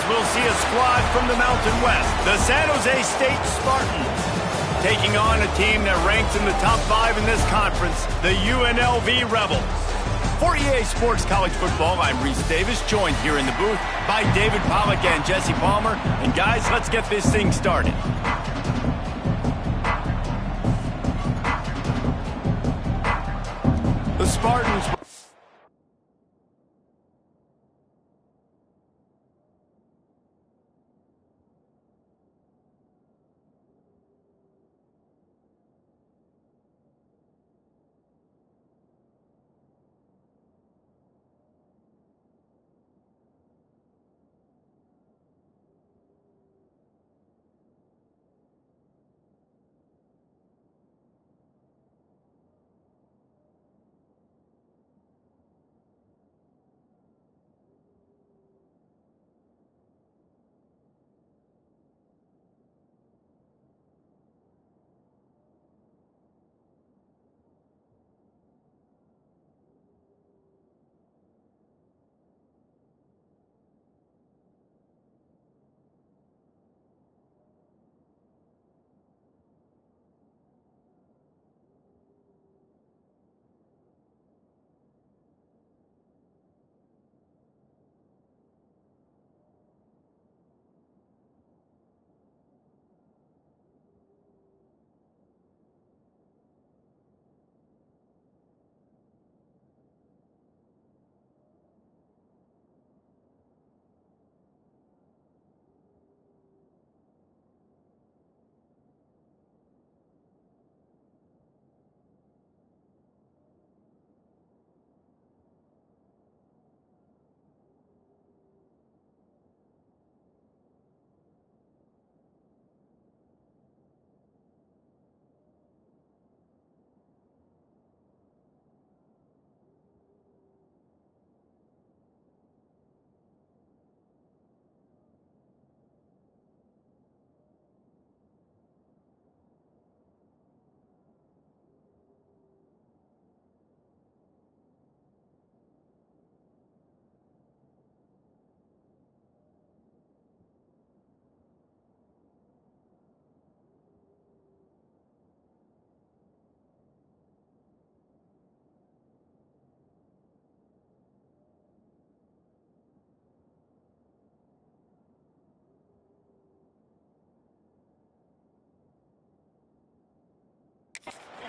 we'll see a squad from the Mountain West, the San Jose State Spartans, taking on a team that ranks in the top 5 in this conference, the UNLV Rebels. For EA Sports College Football, I'm Reese Davis, joined here in the booth by David Pollack and Jesse Palmer. And guys, let's get this thing started. The Spartans...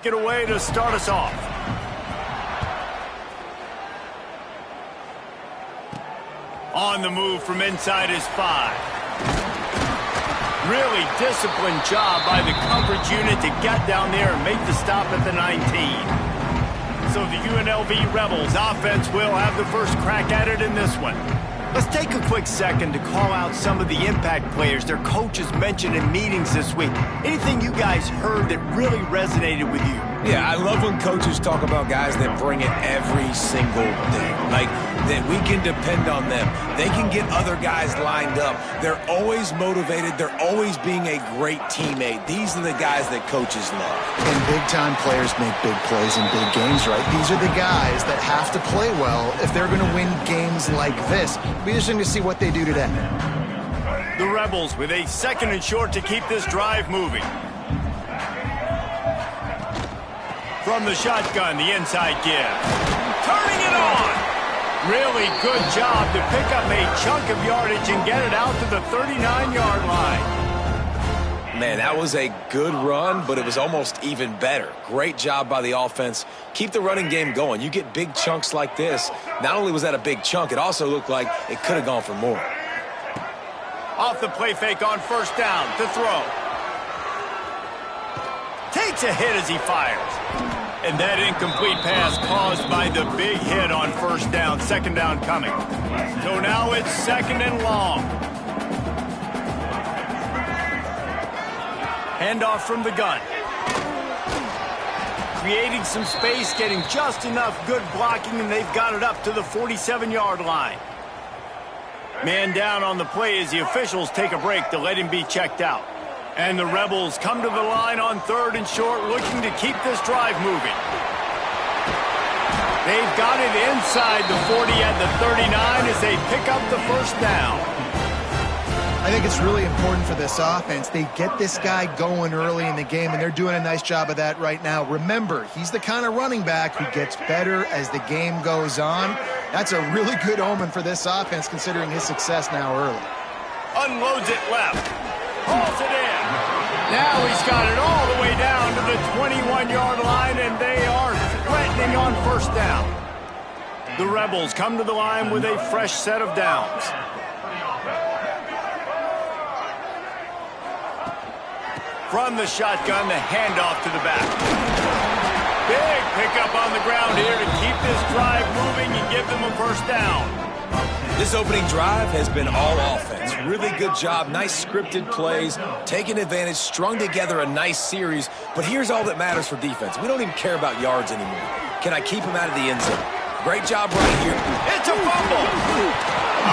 Get away to start us off. On the move from inside his 5. Really disciplined job by the coverage unit to get down there and make the stop at the 19. So the UNLV Rebels offense will have the first crack at it in this one. Let's take a quick second to call out some of the impact players their coaches mentioned in meetings this week. Anything you guys heard that really resonated with you? Yeah, I love when coaches talk about guys that bring it every single day. Like, that we can depend on them. They can get other guys lined up. They're always motivated. They're always being a great teammate. These are the guys that coaches love. And big-time players make big plays in big games, right? These are the guys that have to play well if they're going to win games like this. Be interesting to see what they do today. The Rebels with a 2nd and short to keep this drive moving. From the shotgun, the inside give. Turning it on! Really good job to pick up a chunk of yardage and get it out to the 39-yard line. Man, that was a good run, but it was almost even better. Great job by the offense. Keep the running game going. You get big chunks like this. Not only was that a big chunk, it also looked like it could have gone for more. Off the play fake on 1st down to throw. Takes a hit as he fires. And that incomplete pass caused by the big hit on 1st down. 2nd down coming. So now it's 2nd and long. Handoff from the gun. Creating some space, getting just enough good blocking, and they've got it up to the 47-yard line. Man down on the play as the officials take a break to let him be checked out. And the Rebels come to the line on 3rd and short, looking to keep this drive moving. They've got it inside the 40 at the 39 as they pick up the 1st down. I think it's really important for this offense. They get this guy going early in the game, and they're doing a nice job of that right now. Remember, he's the kind of running back who gets better as the game goes on. That's a really good omen for this offense, considering his success now early. Unloads it left. Hauls it in. Now he's got it all the way down to the 21-yard line, and they are threatening on first down. The Rebels come to the line with a fresh set of downs. From the shotgun, the handoff to the back. Big pickup on the ground here to keep this drive moving and give them a first down. This opening drive has been all offense. Really good job, nice scripted plays, taking advantage, strung together a nice series. But here's all that matters for defense. We don't even care about yards anymore. Can I keep him out of the end zone? Great job right here. It's a fumble.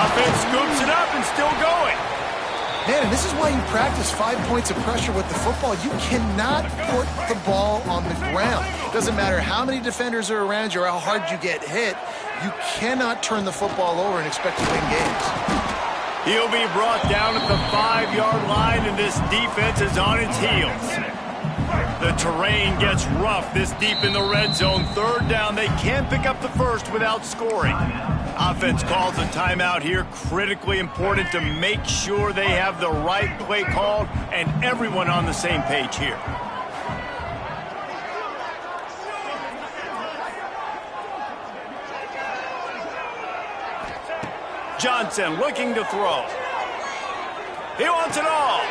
Offense scoops it up and still going. Man, and this is why you practice 5 points of pressure with the football. You cannot put the ball on the ground. Doesn't matter how many defenders are around you or how hard you get hit. You cannot turn the football over and expect to win games. He'll be brought down at the 5-yard line, and this defense is on its heels. The terrain gets rough this deep in the red zone. Third down, they can't pick up the first without scoring. Offense calls a timeout here. Critically important to make sure they have the right play called and everyone on the same page here. Johnson looking to throw. He wants it all.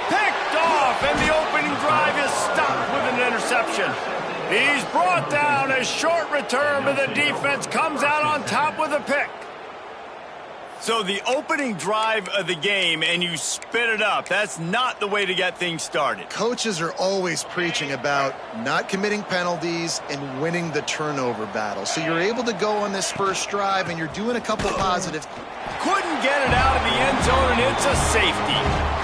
Picked off, and the opening drive is stopped with an interception. He's brought down. A short return, but the defense comes out on top with a pick. So the opening drive of the game, and you spit it up. That's not the way to get things started. Coaches are always preaching about not committing penalties and winning the turnover battle. So you're able to go on this first drive, and you're doing a couple positives. Couldn't get it out of the end zone, and it's a safety.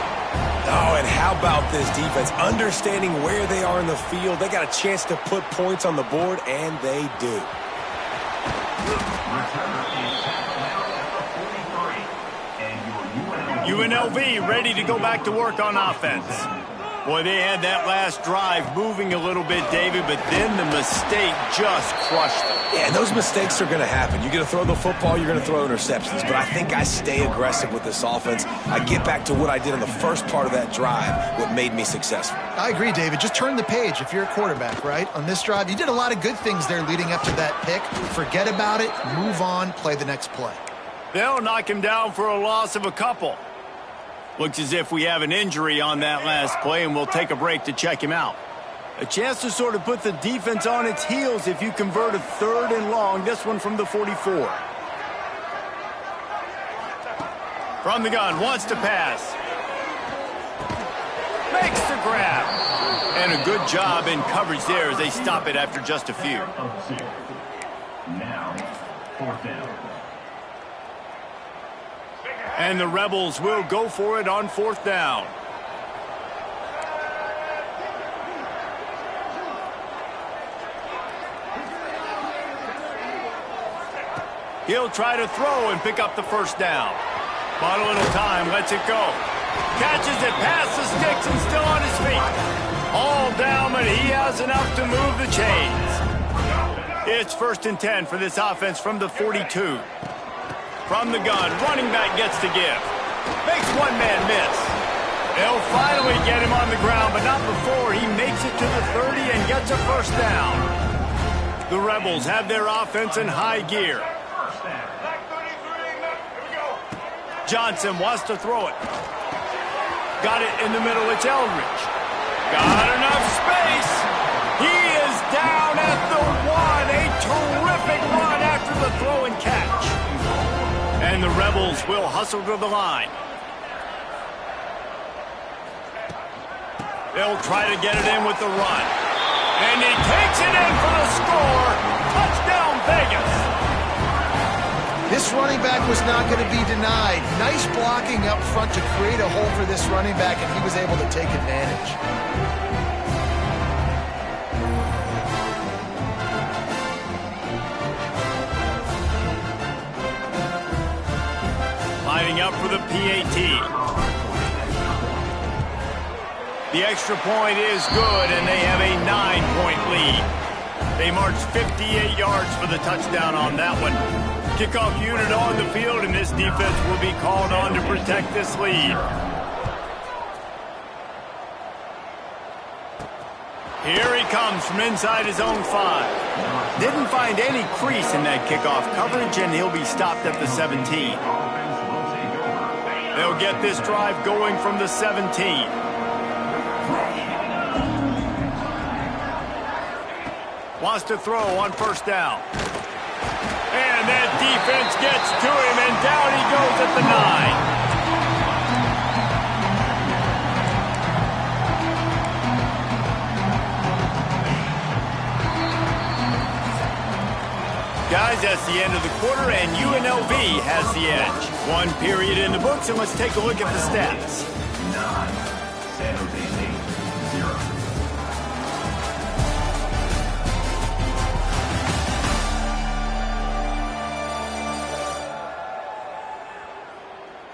Oh, and how about this defense? Understanding where they are in the field. They got a chance to put points on the board, and they do. UNLV ready to go back to work on offense. Boy, they had that last drive moving a little bit, David, but then the mistake just crushed them. Yeah, and those mistakes are going to happen. You're going to throw the football, you're going to throw interceptions. But I think I stay aggressive with this offense. I get back to what I did in the first part of that drive, what made me successful. I agree, David. Just turn the page if you're a quarterback, right? On this drive, you did a lot of good things there leading up to that pick. Forget about it, move on, play the next play. They'll knock him down for a loss of a couple. Looks as if we have an injury on that last play, and we'll take a break to check him out. A chance to sort of put the defense on its heels if you convert a 3rd and long, this one from the 44. From the gun, wants to pass. Makes the grab. And a good job in coverage there as they stop it after just a few. Now, 4th down. And the Rebels will go for it on 4th down. He'll try to throw and pick up the first down. Bought a little time, lets it go. Catches it past the sticks and still on his feet. All down, but he has enough to move the chains. It's 1st and 10 for this offense from the 42. From the gun, running back gets to give. Makes one man miss. They'll finally get him on the ground, but not before he makes it to the 30 and gets a first down. The Rebels have their offense in high gear. Johnson wants to throw it. Got it in the middle, it's Eldridge. Got enough space. He is down at the 1. A terrific run after the throw and catch. And the Rebels will hustle to the line. They'll try to get it in with the run. And he takes it in for the score. Touchdown, Vegas. This running back was not going to be denied. Nice blocking up front to create a hole for this running back, and he was able to take advantage. Lining up for the PAT. The extra point is good, and they have a 9-point lead. They marched 58 yards for the touchdown on that one. Kickoff unit on the field, and this defense will be called on to protect this lead. Here he comes from inside his own 5. Didn't find any crease in that kickoff coverage, and he'll be stopped at the 17. They'll get this drive going from the 17. Wants to throw on first down. And that defense gets to him, and down he goes at the 9. Guys, that's the end of the quarter, and UNLV has the edge. 1 period in the books, and let's take a look at the stats. 9, San Jose State, 0.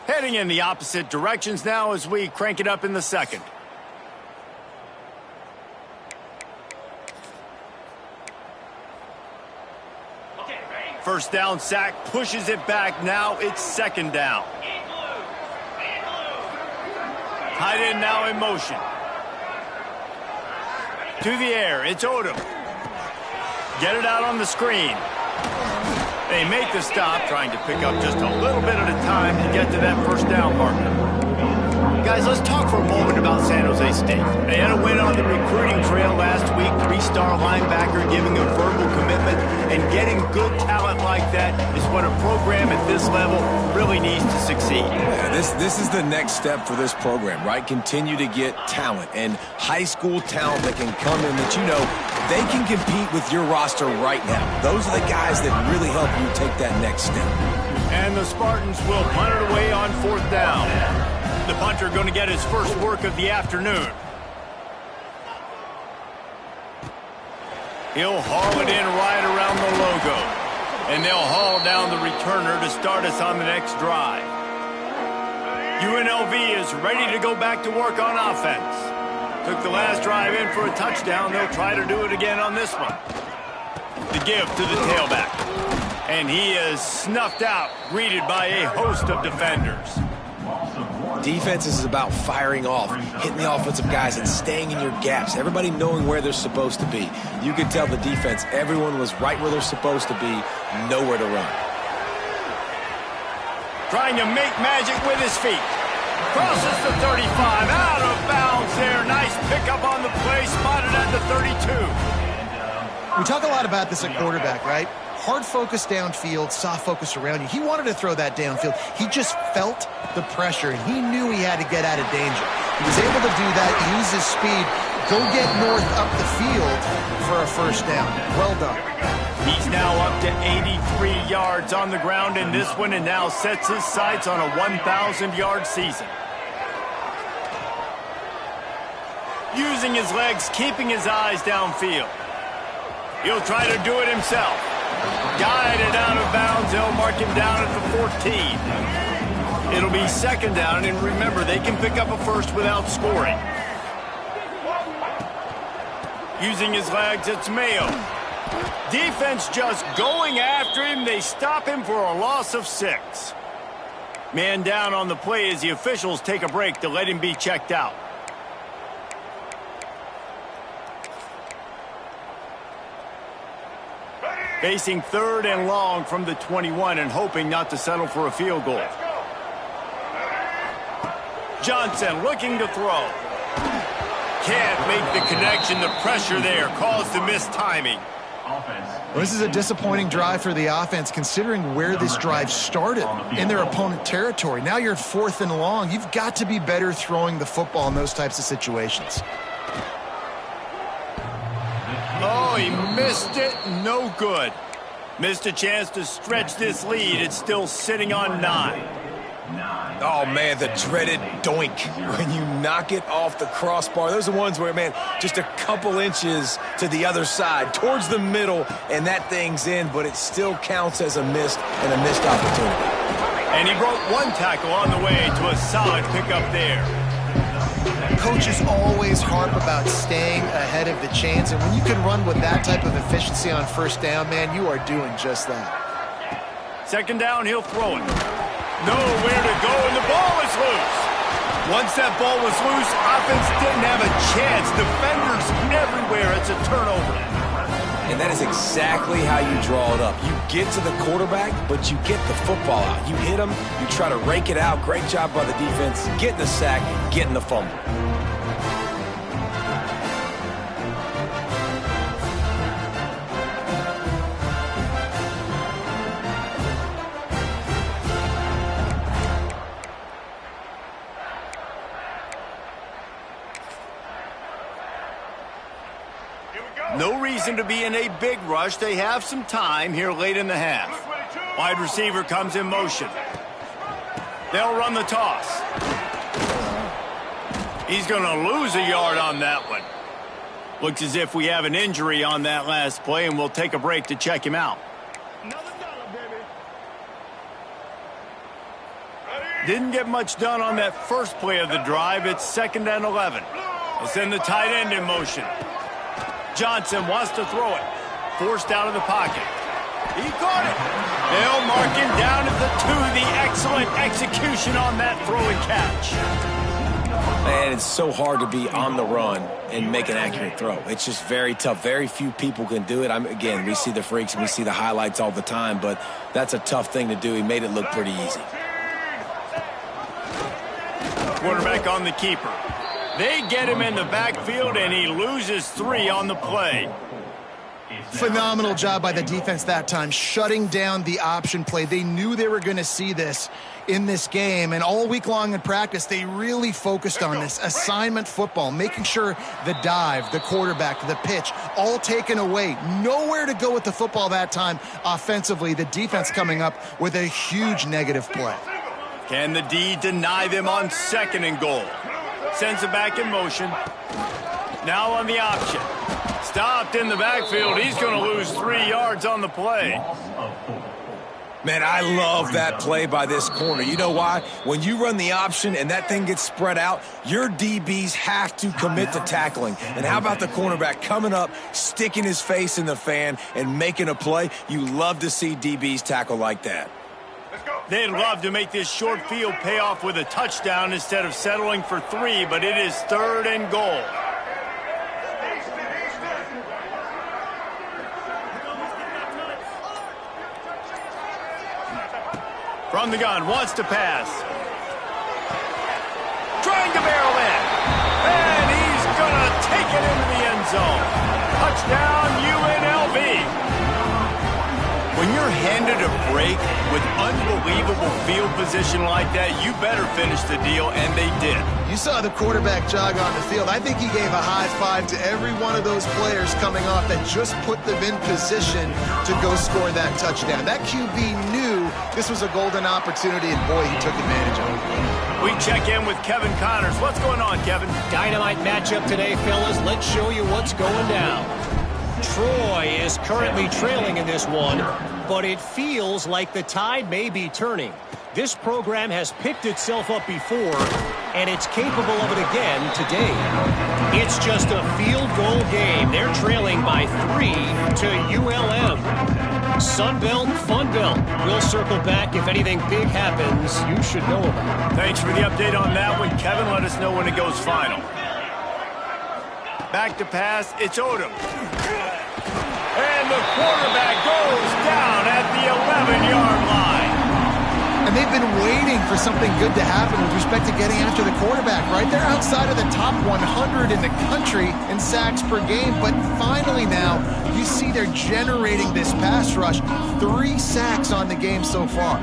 Heading in the opposite directions now as we crank it up in the second. First down sack, pushes it back. Now it's second down. Tight end now in motion. To the air, it's Odom. Get it out on the screen. They make the stop, trying to pick up just a little bit at a time to get to that first down marker. Guys, let's talk for a moment about San Jose State. They had a win on the recruiting trail last week. 3-star linebacker giving a verbal commitment, and getting good talent like that is what a program at this level really needs to succeed. Yeah, this is the next step for this program, right? Continue to get talent and high school talent that can come in that they can compete with your roster right now. Those are the guys that really help you take that next step. And the Spartans will punt it away on fourth down. The punter going to get his first work of the afternoon. He'll haul it in right around the logo. And they'll haul down the returner to start us on the next drive. UNLV is ready to go back to work on offense. Took the last drive in for a touchdown. They'll try to do it again on this one. The give to the tailback. And he is snuffed out, greeted by a host of defenders. Defense is about firing off, hitting the offensive guys, and staying in your gaps. Everybody knowing where they're supposed to be. You could tell the defense, everyone was right where they're supposed to be, nowhere to run. Trying to make magic with his feet. Crosses the 35, out of bounds there. Nice pickup on the play, spotted at the 32. We talk a lot about this at quarterback, right? Hard focus downfield, soft focus around you. He wanted to throw that downfield. He just felt the pressure, and he knew he had to get out of danger. He was able to do that, use his speed, go get north up the field for a first down. Well done. He's now up to 83 yards on the ground in this one, and now sets his sights on a 1,000-yard season. Using his legs, keeping his eyes downfield. He'll try to do it himself. Guided out of bounds. They'll mark him down at the 14. It'll be second down, and remember, they can pick up a first without scoring. Using his legs, it's Mayo. Defense just going after him. They stop him for a loss of 6. Man down on the play as the officials take a break to let him be checked out. Facing third and long from the 21 and hoping not to settle for a field goal. Johnson looking to throw. Can't make the connection. The pressure there caused the missed timing. Well, this is a disappointing drive for the offense, considering where this drive started in their opponent territory. Now you're at 4th and long. You've got to be better throwing the football in those types of situations. Oh, he missed it. No good. Missed a chance to stretch this lead. It's still sitting on 9. Oh, man, the dreaded doink. When you knock it off the crossbar. Those are the ones where, man, just a couple inches to the other side, towards the middle, and that thing's in, but it still counts as a missed opportunity. And he broke one tackle on the way to a solid pickup there. Coaches always harp about staying ahead of the chains, and when you can run with that type of efficiency on first down, man, you are doing just that. Second down, he'll throw it. Nowhere to go, and the ball is loose. Once that ball was loose, offense didn't have a chance. Defenders everywhere. It's a turnover. And that is exactly how you draw it up. You get to the quarterback, but you get the football out. You hit him, you try to rake it out. Great job by the defense, getting the sack, getting the fumble. No reason to be in a big rush. They have some time here late in the half. Wide receiver comes in motion. They'll run the toss. He's going to lose a yard on that one. Looks as if we have an injury on that last play, and we'll take a break to check him out. Didn't get much done on that first play of the drive. It's 2nd and 11. They'll send the tight end in motion. Johnson wants to throw it. Forced out of the pocket. He caught it. They'll mark him down at the 2. The excellent execution on that throw and catch. Man, it's so hard to be on the run and make an accurate throw. It's just very tough. Very few people can do it. Again, we see the freaks and we see the highlights all the time, but that's a tough thing to do. He made it look pretty easy. Quarterback on the keeper. They get him in the backfield, and he loses 3 on the play. Phenomenal job by the defense that time, shutting down the option play. They knew they were going to see this in this game, and all week long in practice, they really focused on this assignment football, making sure the dive, the quarterback, the pitch, all taken away. Nowhere to go with the football that time offensively. The defense coming up with a huge negative play. Can the D deny them on 2nd and goal? Sends it back in motion. Now on the option. Stopped in the backfield. He's going to lose 3 yards on the play. Man, I love that play by this corner. You know why? When you run the option and that thing gets spread out, your DBs have to commit to tackling. And how about the cornerback coming up, sticking his face in the fan, and making a play? You love to see DBs tackle like that. They'd love to make this short field pay off with a touchdown instead of settling for 3, but it is 3rd and goal. From the gun, wants to pass. Trying to barrel in. And he's going to take it into the end zone. Touchdown, UNLV. When you're handed a break with unbelievable field position like that, you better finish the deal, and they did. You saw the quarterback jog on the field. I think he gave a high five to every one of those players coming off that just put them in position to go score that touchdown. That QB knew this was a golden opportunity, and boy, he took advantage of it. We check in with Kevin Connors. What's going on, Kevin? Dynamite matchup today, fellas. Let's show you what's going down. Troy is currently trailing in this one, but it feels like the tide may be turning. This program has picked itself up before, and it's capable of it again today. It's just a field goal game. They're trailing by 3 to ULM. Sunbelt, Funbelt. We'll circle back if anything big happens you should know about. Thanks for the update on that one, Kevin. Let us know when it goes final. Back to pass, it's Odom. And the quarterback goes down at the 11-yard line. And they've been waiting for something good to happen with respect to getting after the quarterback, right? They're outside of the top 100 in the country in sacks per game, but finally now you see they're generating this pass rush. 3 sacks on the game so far.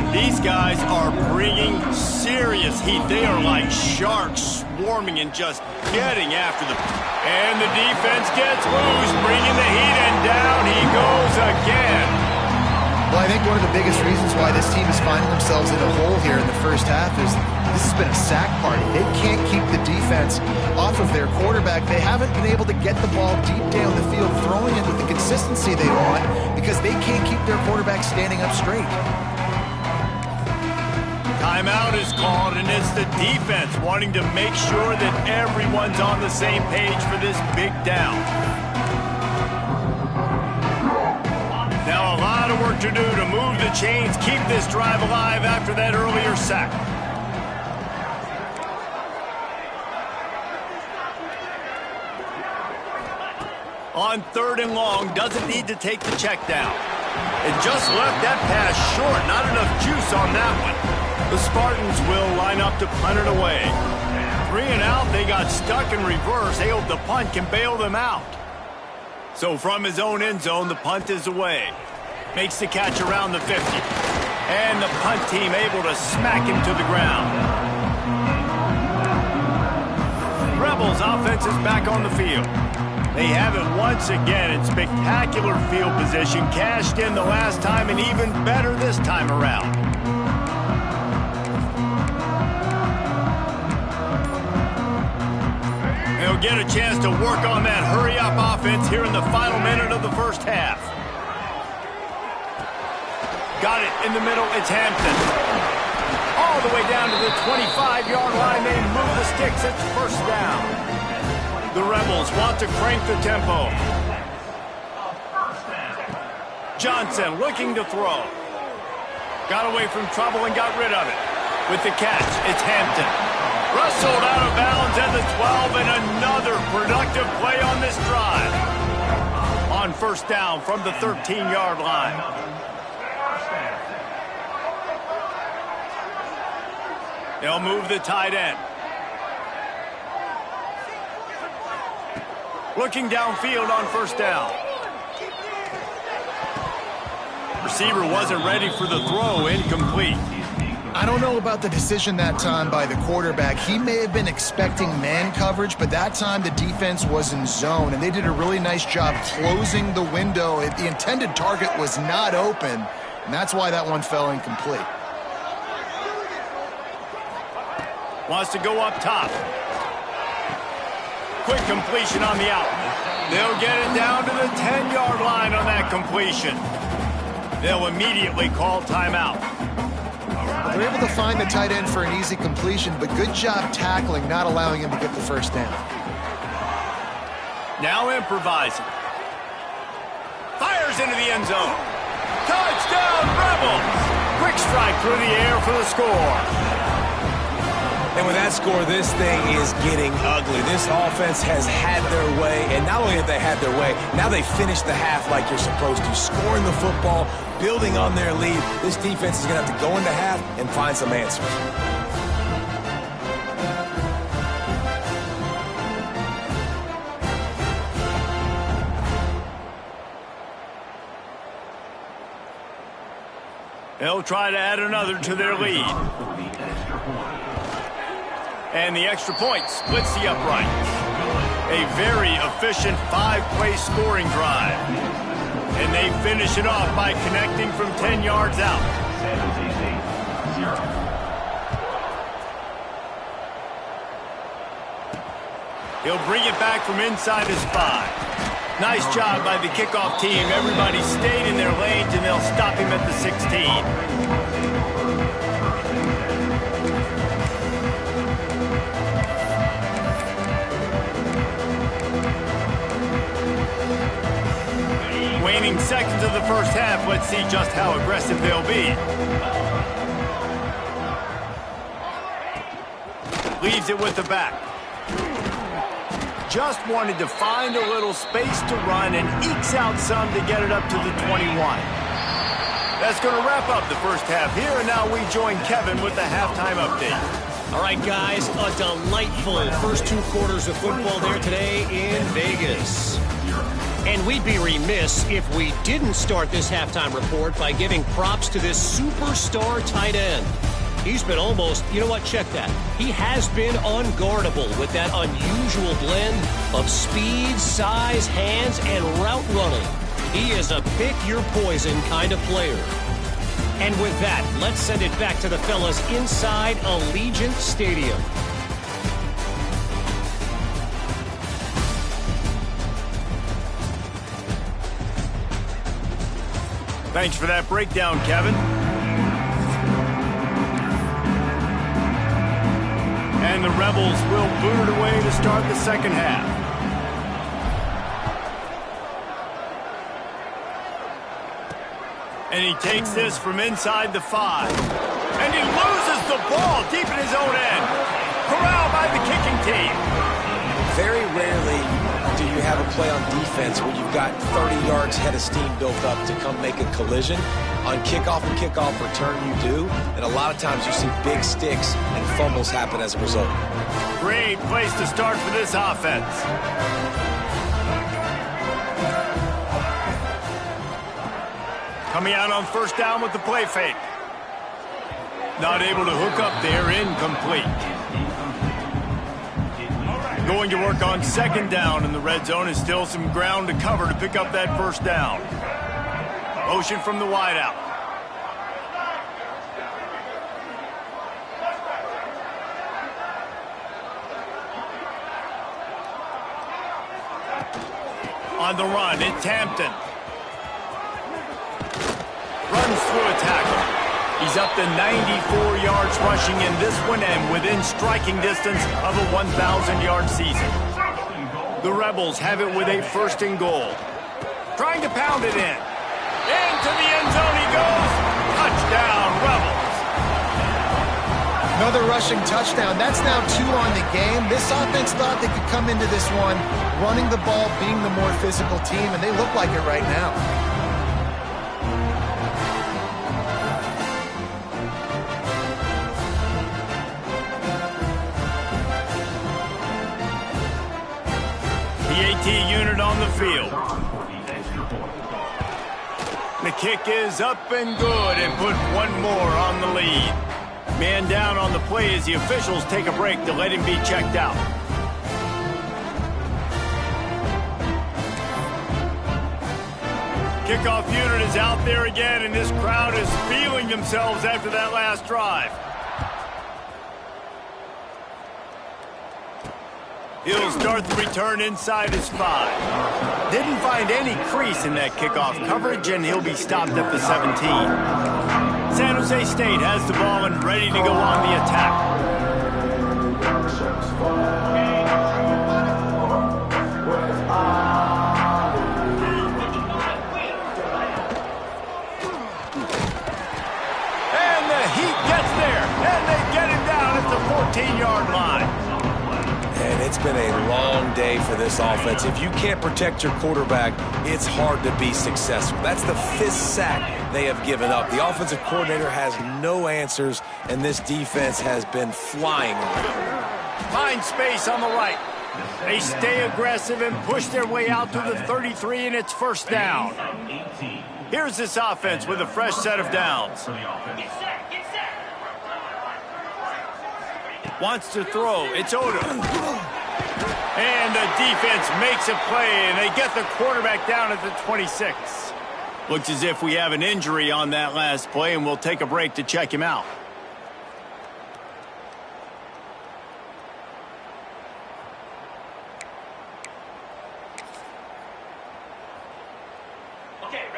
These guys are bringing serious heat. They are like sharks swarming and just getting after them. And the defense gets loose, bringing the heat, and down he goes again. Well, I think one of the biggest reasons why this team is finding themselves in a hole here in the first half is This has been a sack party. They can't keep the defense off of their quarterback. They haven't been able to get the ball deep down the field, throwing it with the consistency they want because they can't keep their quarterback standing up straight. Timeout is called, and it's the defense wanting to make sure that everyone's on the same page for this big down. Now a lot of work to do to move the chains, keep this drive alive after that earlier sack. On 3rd and long, doesn't need to take the check down. And just left that pass short. Not enough juice on that one. The Spartans will line up to punt it away. 3 and out, they got stuck in reverse. They hope the punt can bail them out. So from his own end zone, the punt is away. Makes the catch around the 50. And the punt team able to smack him to the ground. Rebels offense is back on the field. They have it once again in spectacular field position. Cashed in the last time and even better this time around. They'll get a chance to work on that hurry-up offense here in the final minute of the first half. Got it in the middle. It's Hampton. All the way down to the 25-yard line. They move the sticks. It's first down. The Rebels want to crank the tempo. Johnson looking to throw. Got away from trouble and got rid of it. With the catch, it's Hampton. Wrestled out of bounds at the 12, and another productive play on this drive. On first down from the 13-yard line. They'll move the tight end. Looking downfield on first down. Receiver wasn't ready for the throw, incomplete. I don't know about the decision that time by the quarterback. He may have been expecting man coverage, but that time the defense was in zone, and they did a really nice job closing the window. The intended target was not open, and that's why that one fell incomplete. Wants to go up top. Quick completion on the out. They'll get it down to the 10-yard line on that completion. They'll immediately call timeout. They're able to find the tight end for an easy completion, but good job tackling, not allowing him to get the first down. Now improvising. Fires into the end zone. Touchdown, Rebels! Quick strike through the air for the score. And with that score, this thing is getting ugly. This offense has had their way, and not only have they had their way, now they finish the half like you're supposed to, scoring the football, building on their lead. This defense is going to have to go into half and find some answers. They'll try to add another to their lead. And the extra point splits the uprights. A very efficient 5-play scoring drive. And they finish it off by connecting from 10 yards out. He'll bring it back from inside his 5. Nice job by the kickoff team. Everybody stayed in their lanes, and they'll stop him at the 16. Waning seconds of the first half. Let's see just how aggressive they'll be. Leaves it with the back. Just wanted to find a little space to run and ekes out some to get it up to the 21. That's going to wrap up the first half here, and now we join Kevin with the halftime update. All right, guys, a delightful first 2 quarters of football there today in Vegas. And we'd be remiss if we didn't start this halftime report by giving props to this superstar tight end. He's been almost, you know what, check that. He has been unguardable with that unusual blend of speed, size, hands, and route running. He is a pick-your-poison kind of player. And with that, let's send it back to the fellas inside Allegiant Stadium. Thanks for that breakdown, Kevin. And the Rebels will boot it away to start the second half. And he takes this from inside the 5. And he loses the ball deep in his own end. Corralled by the kicking team. Very rarely do you have a play on defense where you've got 30 yards head of steam built up to come make a collision. On kickoff and kickoff return you do, and a lot of times you see big sticks and fumbles happen as a result. Great place to start for this offense. Coming out on first down with the play fake. Not able to hook up there, incomplete. Going to work on second down in the red zone, and still some ground to cover to pick up that first down. Motion from the wideout. On the run, it's Hampton. Runs through a tackle. He's up to 94 yards rushing in this one and within striking distance of a 1,000-yard season. The Rebels have it with a first and goal. Trying to pound it in. Into the end zone he goes. Touchdown, Rebels. Another rushing touchdown. That's now 2 on the game. This offense thought they could come into this one running the ball, being the more physical team, and they look like it right now. The AT unit on the field. The kick is up and good and put one more on the lead. Man down on the play as the officials take a break to let him be checked out. Kickoff unit is out there again, and this crowd is feeling themselves after that last drive. He'll start the return inside his 5. Didn't find any crease in that kickoff coverage, and he'll be stopped at the 17. San Jose State has the ball and ready to go on the attack. And the Heat gets there, and they get him down at the 14-yard line. And it's been a long day for this offense. If you can't protect your quarterback, it's hard to be successful. That's the 5th sack they have given up. The offensive coordinator has no answers, and this defense has been flying. Find space on the right. They stay aggressive and push their way out to the 33, and it's first down. Here's this offense with a fresh set of downs. Wants to throw. It's Oda. And the defense makes a play, and they get the quarterback down at the 26. Looks as if we have an injury on that last play, and we'll take a break to check him out.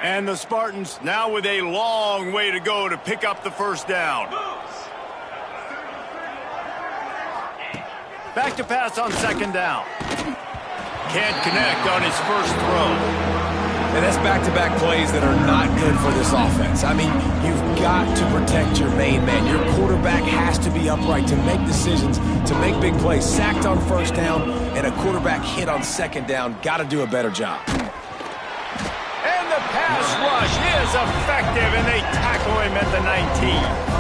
And the Spartans now with a long way to go to pick up the first down. Back to pass on second down. Can't connect on his first throw. And that's back-to-back plays that are not good for this offense. I mean, you've got to protect your main man. Your quarterback has to be upright to make decisions, to make big plays. Sacked on first down and a quarterback hit on second down. Got to do a better job. And the pass rush is effective, and they tackle him at the 19.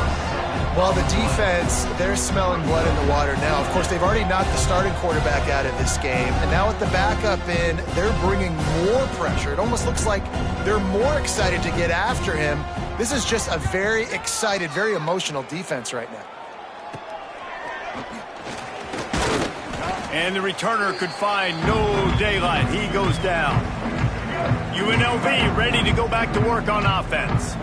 Well, the defense, they're smelling blood in the water now. Of course, they've already knocked the starting quarterback out of this game, and now with the backup in, they're bringing more pressure. It almost looks like they're more excited to get after him. This is just a very excited, very emotional defense right now. And the returner could find no daylight. He goes down. UNLV ready to go back to work on offense.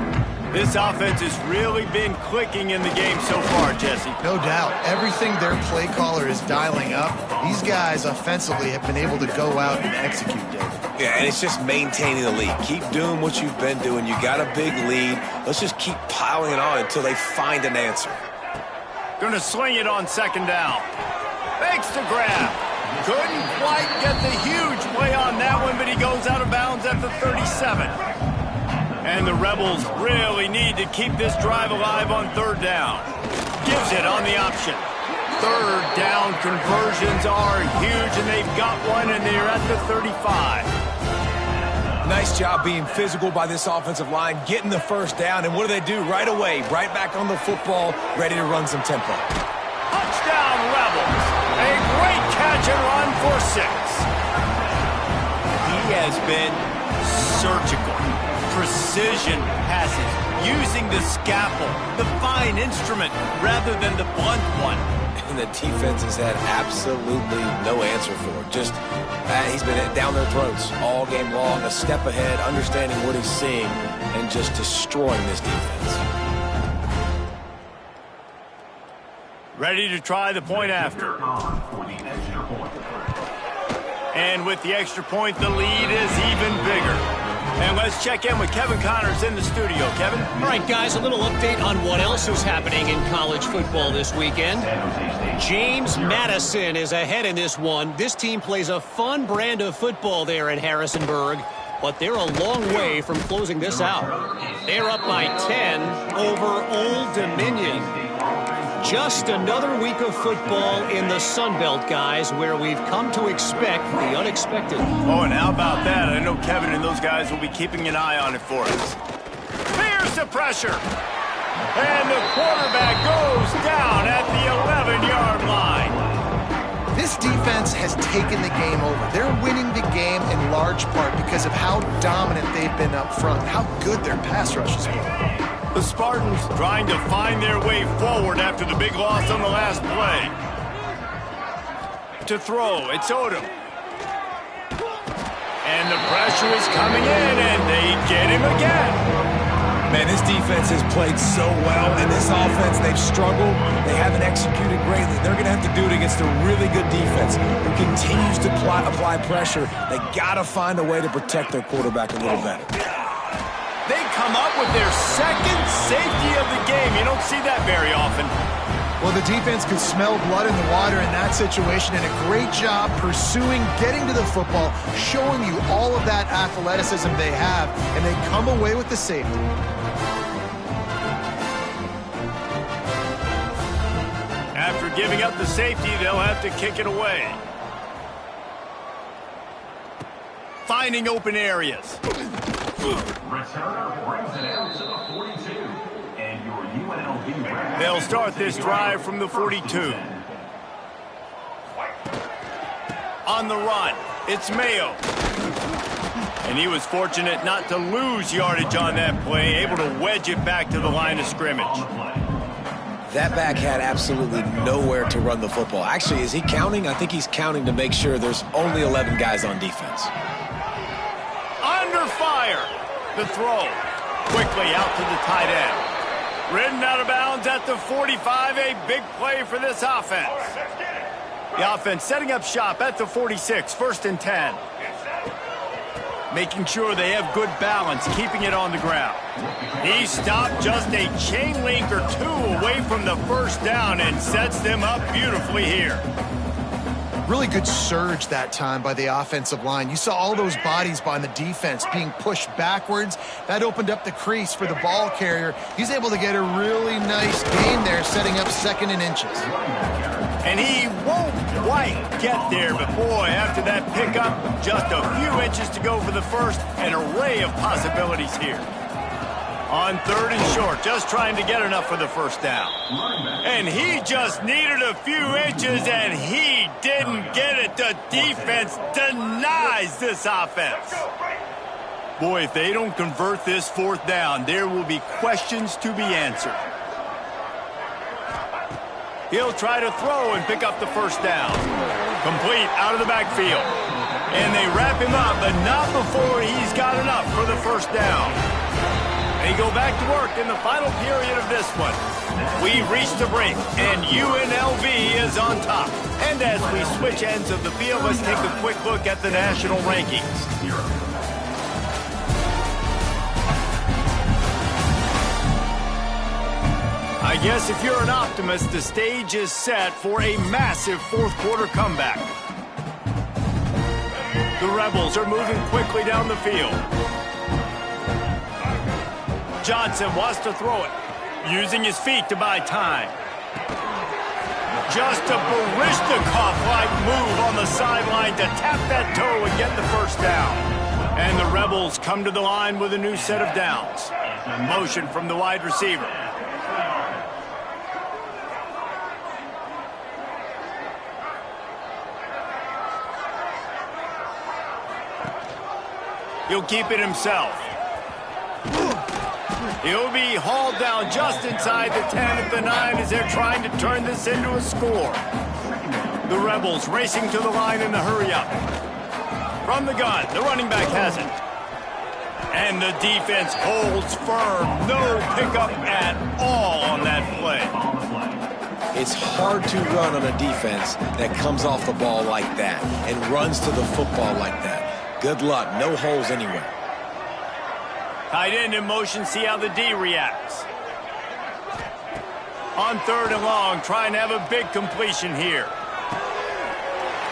This offense has really been clicking in the game so far, Jesse. No doubt. Everything their play caller is dialing up, these guys offensively have been able to go out and execute, David. Yeah, and it's just maintaining the lead. Keep doing what you've been doing. You got a big lead. Let's just keep piling it on until they find an answer. Going to sling it on second down. Makes the grab. Couldn't quite get the huge play on that one, but he goes out of bounds at the 37. And the Rebels really need to keep this drive alive on third down. Gives it on the option. Third down conversions are huge, and they've got one, and they're at the 35. Nice job being physical by this offensive line, getting the first down, and what do they do right away? Right back on the football, ready to run some tempo. Touchdown, Rebels. A great catch and run for 6. He has been surgical. Precision passes, using the scalpel, the fine instrument, rather than the blunt one. And the defense has had absolutely no answer for it. Just, he's been down their throats all game long, a step ahead, understanding what he's seeing, and just destroying this defense. Ready to try the point after. And with the extra point, the lead is even bigger. And let's check in with Kevin Connors in the studio. Kevin? All right, guys, a little update on what else is happening in college football this weekend. James Madison is ahead in this one. This team plays a fun brand of football there in Harrisonburg, but they're a long way from closing this out. They're up by 10 over Old Dominion. Just another week of football in the Sun Belt, guys, where we've come to expect the unexpected. Oh, and how about that? I know Kevin and those guys will be keeping an eye on it for us. Here's the pressure. And the quarterback goes down at the 11-yard line. This defense has taken the game over. They're winning the game in large part because of how dominant they've been up front, how good their pass rush has been. The Spartans trying to find their way forward after the big loss on the last play. To throw, it's Odom. And the pressure is coming in, and they get him again. Man, this defense has played so well, and this offense, they've struggled. They haven't executed greatly. They're going to have to do it against a really good defense who continues to apply pressure. They got to find a way to protect their quarterback a little better. They come up with their second safety of the game. You don't see that very often. Well, the defense could smell blood in the water in that situation, and a great job pursuing, getting to the football, showing you all of that athleticism they have, and they come away with the safety. After giving up the safety, they'll have to kick it away. Finding open areas. They'll start this drive from the 42. On the run, it's Mayo. And he was fortunate not to lose yardage on that play, able to wedge it back to the line of scrimmage. That back had absolutely nowhere to run the football. Actually, is he counting? I think he's counting to make sure there's only 11 guys on defense. Under fire. The throw. Quickly out to the tight end. Ridden out of bounds at the 45. A big play for this offense. The offense setting up shop at the 46. 1st and 10. Making sure they have good balance, keeping it on the ground. He stopped just a chain link or two away from the first down and sets them up beautifully here. Really good surge that time by the offensive line. You saw all those bodies by the defense being pushed backwards. That opened up the crease for the ball carrier. He's able to get a really nice gain there, setting up 2nd and inches. And he won't quite get there, but boy, after that pickup, just a few inches to go for the first. An array of possibilities here. On 3rd and short, just trying to get enough for the first down. And he just needed a few inches, and he didn't get it. The defense denies this offense. Boy, if they don't convert this 4th down, there will be questions to be answered. He'll try to throw and pick up the first down. Complete out of the backfield. And they wrap him up, but not before he's got enough for the first down. They go back to work in the final period of this one. We've reached a break, and UNLV is on top. And as we switch ends of the field, let's take a quick look at the national rankings. I guess if you're an optimist, the stage is set for a massive fourth-quarter comeback. The Rebels are moving quickly down the field. Johnson wants to throw it, using his feet to buy time. Just a Baryshnikov-like move on the sideline to tap that toe and get the first down. And the Rebels come to the line with a new set of downs. Motion from the wide receiver. He'll keep it himself. He'll be hauled down just inside the 10 at the 9 as they're trying to turn this into a score. The Rebels racing to the line in the hurry-up. From the gun, the running back has it. And the defense holds firm. No pickup at all on that play. It's hard to run on a defense that comes off the ball like that and runs to the football like that. Good luck. No holes anywhere. Tight end in motion. See how the D reacts. On 3rd and long, trying to have a big completion here.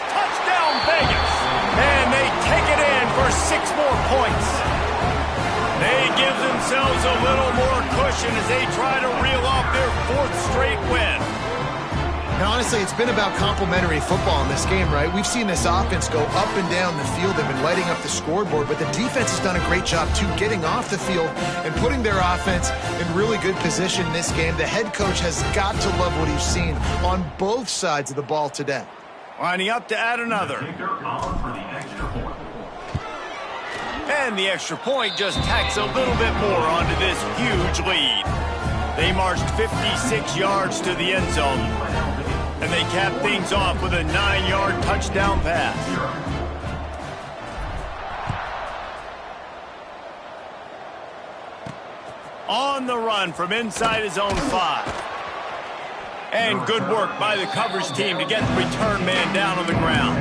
Touchdown, Vegas. And they take it in for 6 more points. They give themselves a little more cushion as they try to reel off their 4th straight win. Now, honestly, it's been about complementary football in this game, right? We've seen this offense go up and down the field. They've been lighting up the scoreboard, but the defense has done a great job, too, getting off the field and putting their offense in really good position in this game. The head coach has got to love what he's seen on both sides of the ball today. Lining up to add another. And the extra point just tacks a little bit more onto this huge lead. They marched 56 yards to the end zone. And they cap things off with a 9-yard touchdown pass. On the run from inside his own 5. And good work by the coverage team to get the return man down on the ground.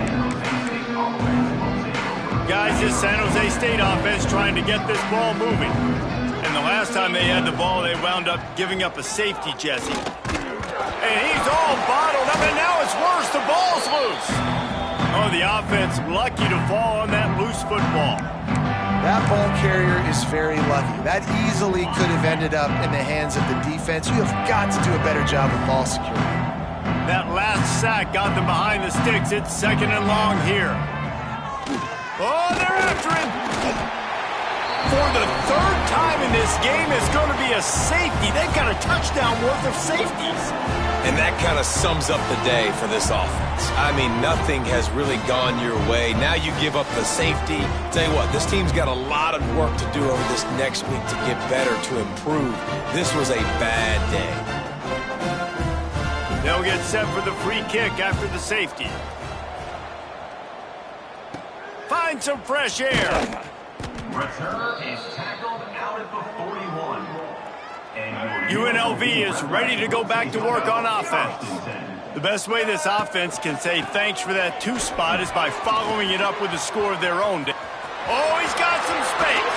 Guys, this San Jose State offense trying to get this ball moving. And the last time they had the ball, they wound up giving up a safety, Jesse. And he's all bottled up, and now it's worse. The ball's loose. Oh, the offense lucky to fall on that loose football. That ball carrier is very lucky. That easily could have ended up in the hands of the defense. You have got to do a better job of ball security. That last sack got them behind the sticks. It's 2nd and long here. Oh, they're after him. For the 3rd time in this game, it's going to be a safety. They've got a touchdown worth of safeties. And that kind of sums up the day for this offense. I mean, nothing has really gone your way. Now you give up the safety. Tell you what, this team's got a lot of work to do over this next week to get better, to improve. This was a bad day. They'll get set for the free kick after the safety. Find some fresh air. Returner is tackled out at the 41. UNLV is ready to go back to work on offense. The best way this offense can say thanks for that 2 spot is by following it up with a score of their own. Oh, he's got some space.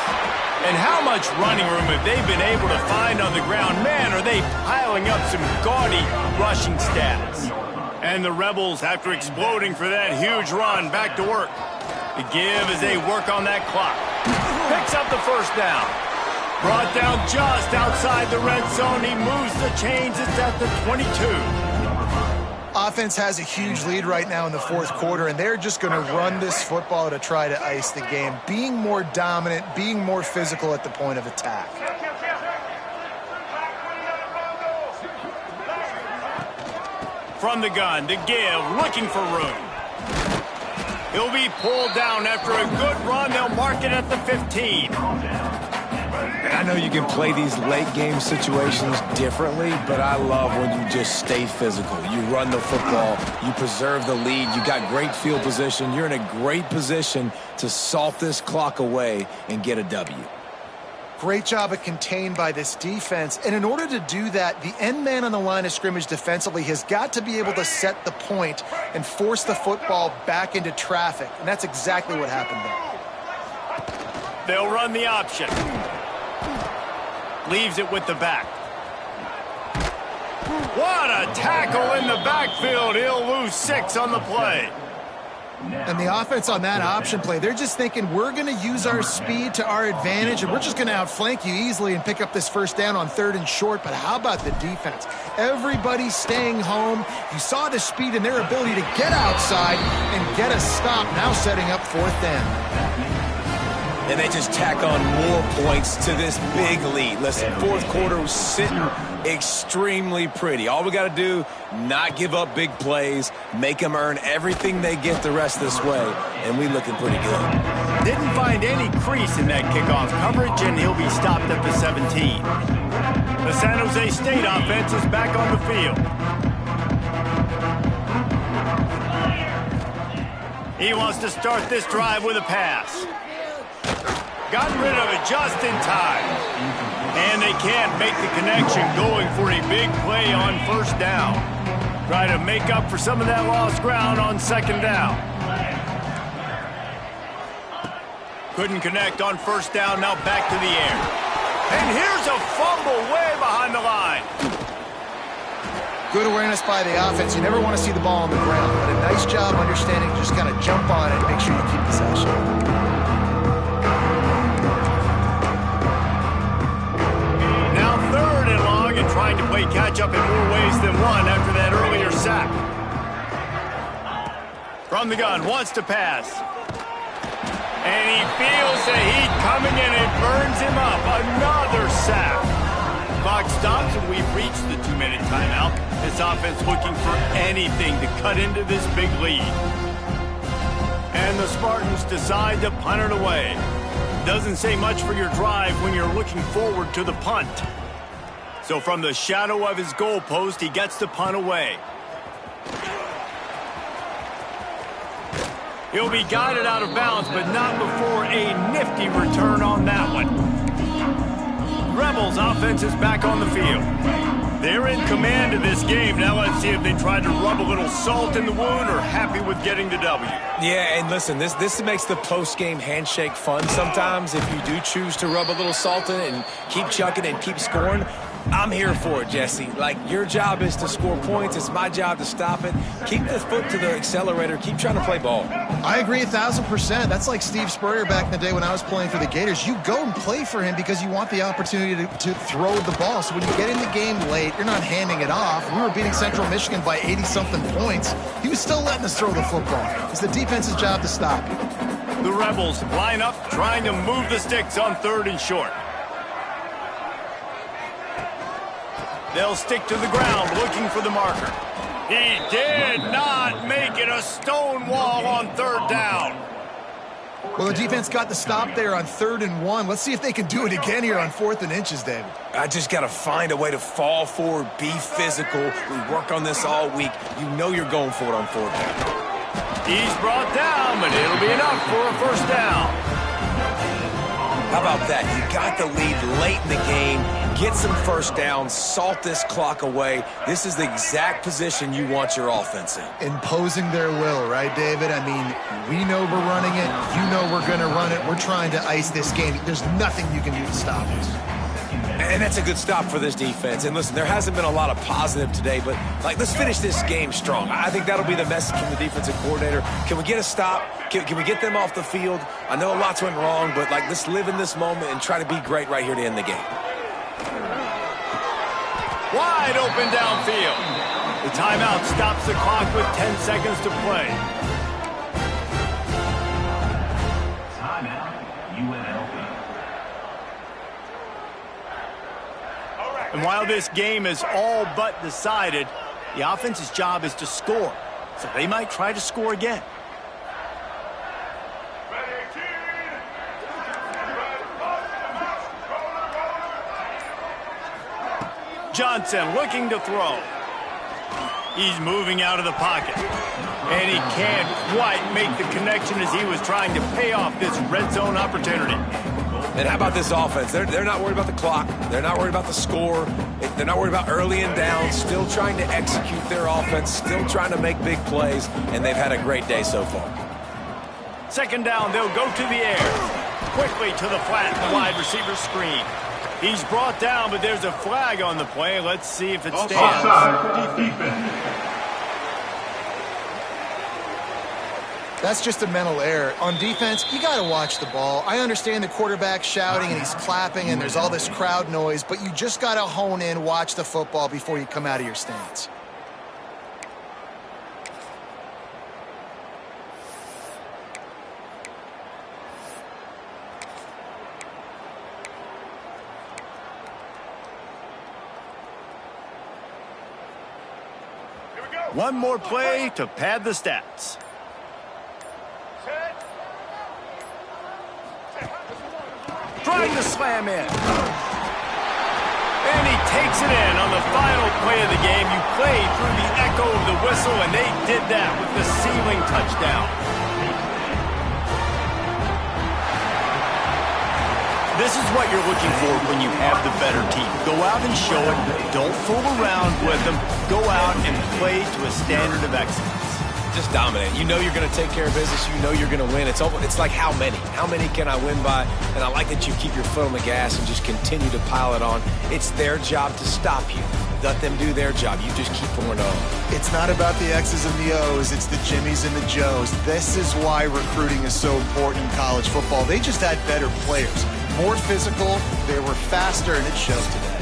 And how much running room have they been able to find on the ground? Man, are they piling up some gaudy rushing stats. And the Rebels, after exploding for that huge run, back to work. The give as they work on that clock. Picks up the first down. Brought down just outside the red zone. He moves the chains. It's at the 22. Offense has a huge lead right now in the 4th quarter, and they're just going to run this football to try to ice the game, being more dominant, being more physical at the point of attack. From the gun, to give, looking for room. He'll be pulled down after a good run. They'll mark it at the 15. And I know you can play these late-game situations differently, but I love when you just stay physical. You run the football, you preserve the lead, you got great field position. You're in a great position to salt this clock away and get a W. Great job of contained by this defense. And in order to do that, the end man on the line of scrimmage defensively has got to be able to set the point and force the football back into traffic. And that's exactly what happened there. They'll run the option. Leaves it with the back. What a tackle in the backfield. He'll lose 6 on the play. And the offense on that option play, they're just thinking we're going to use our speed to our advantage and we're just going to outflank you easily and pick up this first down on 3rd and short. But how about the defense? Everybody staying home. You saw the speed and their ability to get outside and get a stop, now setting up 4th down. And they just tack on more points to this big lead. Listen, 4th quarter was sitting extremely pretty. All we got to do, not give up big plays, make them earn everything they get the rest of this way, and we looking pretty good. Didn't find any crease in that kickoff coverage, and he'll be stopped at the 17. The San Jose State offense is back on the field. He wants to start this drive with a pass. Got rid of it just in time. And they can't make the connection going for a big play on 1st down. Try to make up for some of that lost ground on 2nd down. Couldn't connect on 1st down, now back to the air. And here's a fumble way behind the line. Good awareness by the offense. You never want to see the ball on the ground, but a nice job understanding to just kind of jump on it and make sure you keep possession. Trying to play catch-up in more ways than one after that earlier sack. From the gun, wants to pass. And he feels the heat coming and it burns him up. Another sack. Clock stops and we've reached the 2-minute timeout. This offense looking for anything to cut into this big lead. And the Spartans decide to punt it away. Doesn't say much for your drive when you're looking forward to the punt. So from the shadow of his goalpost, he gets the punt away. He'll be guided out of bounds, but not before a nifty return on that one. Rebels offense is back on the field. They're in command of this game. Now let's see if they try to rub a little salt in the wound or happy with getting the W. Yeah, and listen, this makes the post-game handshake fun sometimes if you do choose to rub a little salt in it and keep chucking and keep scoring. I'm here for it, Jesse. Like, your job is to score points. It's my job to stop it. Keep the foot to the accelerator. Keep trying to play ball. I agree 1,000%. That's like Steve Spurrier back in the day when I was playing for the Gators. You go and play for him because you want the opportunity to throw the ball. So when you get in the game late, you're not handing it off. We were beating Central Michigan by 80-something points. He was still letting us throw the football. It's the defense's job to stop you. The Rebels line up, trying to move the sticks on 3rd and short. They'll stick to the ground, looking for the marker. He did not make it a stone wall on 3rd down. Well, the defense got the stop there on 3rd and 1. Let's see if they can do it again here on 4th and inches, David. I just got to find a way to fall forward, be physical. We work on this all week. You know you're going for it on 4th down. He's brought down, but it'll be enough for a 1st down. How about that? You got the lead late in the game. Get some 1st downs, salt this clock away. This is the exact position you want your offense in. Imposing their will, right, David? I mean, we know we're running it. You know we're going to run it. We're trying to ice this game. There's nothing you can do to stop us. And that's a good stop for this defense. And listen, there hasn't been a lot of positive today, but let's finish this game strong. I think that'll be the message from the defensive coordinator. Can we get a stop? Can we get them off the field? I know lots went wrong, but let's live in this moment and try to be great right here to end the game. Wide open downfield. The timeout stops the clock with 10 seconds to play. Timeout, UNLV. And while this game is all but decided, the offense's job is to score. So they might try to score again. Johnson looking to throw. He's moving out of the pocket. And he can't quite make the connection as he was trying to pay off this red zone opportunity. And how about this offense? They're not worried about the clock. They're not worried about the score. They're not worried about early and down. Still trying to execute their offense. Still trying to make big plays. And they've had a great day so far. Second down, they'll go to the air. Quickly to the flat, the wide receiver screen. He's brought down, but there's a flag on the play. Let's see if it stands. Offside, defense. That's just a mental error. On defense, you got to watch the ball. I understand the quarterback shouting and he's clapping and there's all this crowd noise, but you just got to hone in, watch the football before you come out of your stance. One more play to pad the stats. Trying to slam in. And he takes it in on the final play of the game. You played through the echo of the whistle, and they did that with the ceiling touchdown. This is what you're looking for when you have the better team. Go out and show it. Don't fool around with them. Go out and play to a standard of excellence. Just dominate. You know you're going to take care of business. You know you're going to win. It's like how many? How many can I win by? And I like that you keep your foot on the gas and just continue to pile it on. It's their job to stop you. Let them do their job. You just keep pouring on. It's not about the X's and the O's. It's the Jimmies and the Joes. This is why recruiting is so important in college football. They just had better players. More physical, they were faster, and it shows today.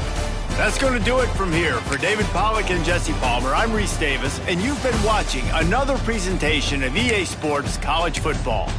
That's going to do it from here. For David Pollack and Jesse Palmer, I'm Reese Davis, and you've been watching another presentation of EA Sports College Football.